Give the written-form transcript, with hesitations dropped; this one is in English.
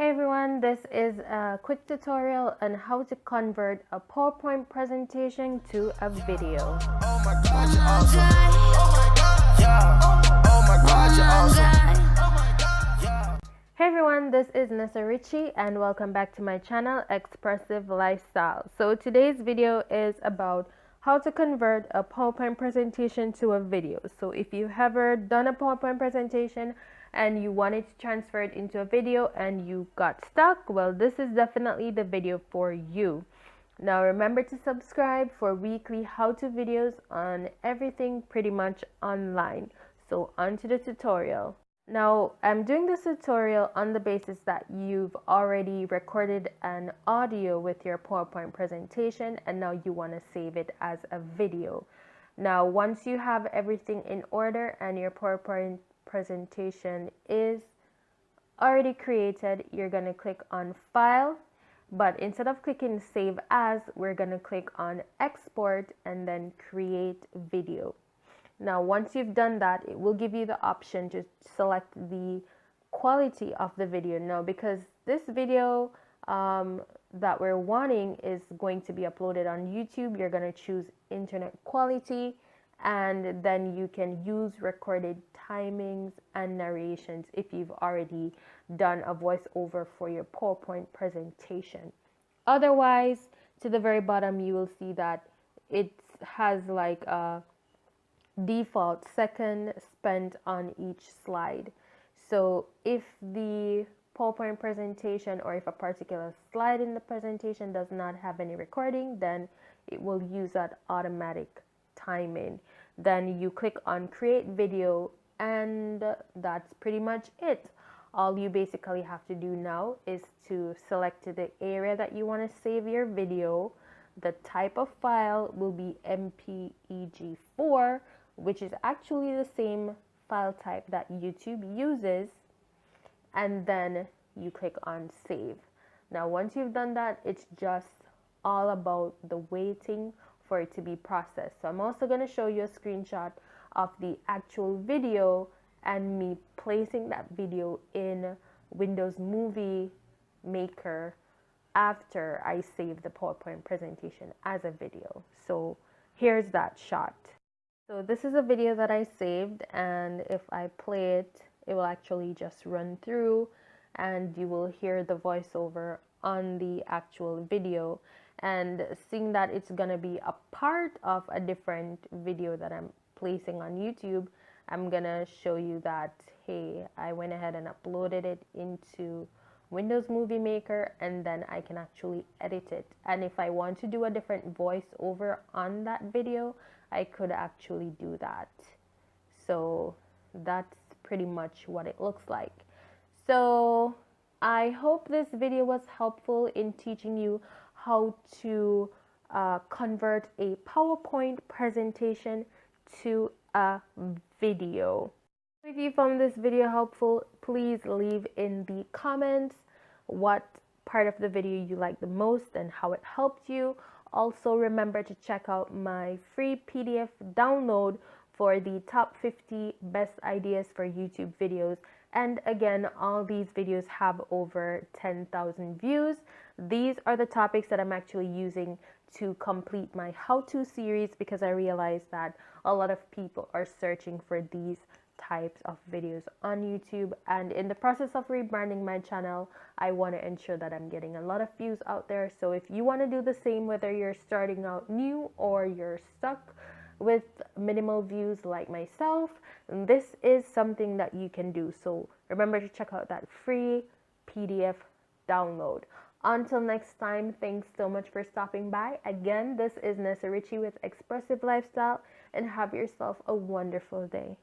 Hey everyone, this is a quick tutorial on how to convert a PowerPoint presentation to a video. Oh my God, you're awesome. Oh my God, yeah. Oh my God, you're awesome. Oh my God, yeah. Hey everyone, this is Nessa Richie and welcome back to my channel, Expressive Lifestyle. So today's video is about how to convert a PowerPoint presentation to a video. So if you've ever done a PowerPoint presentation and you wanted to transfer it into a video and you got stuck, well, this is definitely the video for you. Now remember to subscribe for weekly how-to videos on everything pretty much online. So on to the tutorial. Now I'm doing this tutorial on the basis that you've already recorded an audio with your PowerPoint presentation and now you want to save it as a video. Now once you have everything in order and your PowerPoint presentation is already created, you're going to click on File, but instead of clicking Save As, we're going to click on Export and then Create Video. Now once you've done that, it will give you the option to select the quality of the video. Now because this video that we're wanting is going to be uploaded on YouTube, you're going to choose internet quality, and then you can use recorded timings and narrations if you've already done a voiceover for your PowerPoint presentation. Otherwise, to the very bottom, you will see that it has like a default second spent on each slide. So if the PowerPoint presentation or if a particular slide in the presentation does not have any recording, then it will use that automatic timing. Then you click on Create Video and that's pretty much it. All you basically have to do now is to select the area that you want to save your video. The type of file will be MPEG-4, which is actually the same file type that YouTube uses, and then you click on Save. Now once you've done that, it's just all about the waiting for it to be processed. So I'm also going to show you a screenshot of the actual video and me placing that video in Windows Movie Maker after I save the PowerPoint presentation as a video. So here's that shot. So this is a video that I saved, and if I play it, it will actually just run through and you will hear the voiceover on the actual video. And seeing that it's gonna be a part of a different video that I'm placing on YouTube, I'm gonna show you that, hey, I went ahead and uploaded it into Windows Movie Maker, and then I can actually edit it. And if I want to do a different voiceover on that video, I could actually do that. So that's pretty much what it looks like. So I hope this video was helpful in teaching you how to convert a PowerPoint presentation to a video. If you found this video helpful, please leave in the comments what part of the video you liked the most and how it helped you. Also remember to check out my free PDF download for the top 50 best ideas for YouTube videos. And again, all these videos have over 10,000 views. These are the topics that I'm actually using to complete my how-to series, because I realized that a lot of people are searching for these types of videos on YouTube. And in the process of rebranding my channel, I want to ensure that I'm getting a lot of views out there. So if you want to do the same, whether you're starting out new or you're stuck with minimal views like myself, this is something that you can do. So remember to check out that free PDF download. Until next time, thanks so much for stopping by. Again, this is Nessa Richie with Expressive Lifestyle, and have yourself a wonderful day.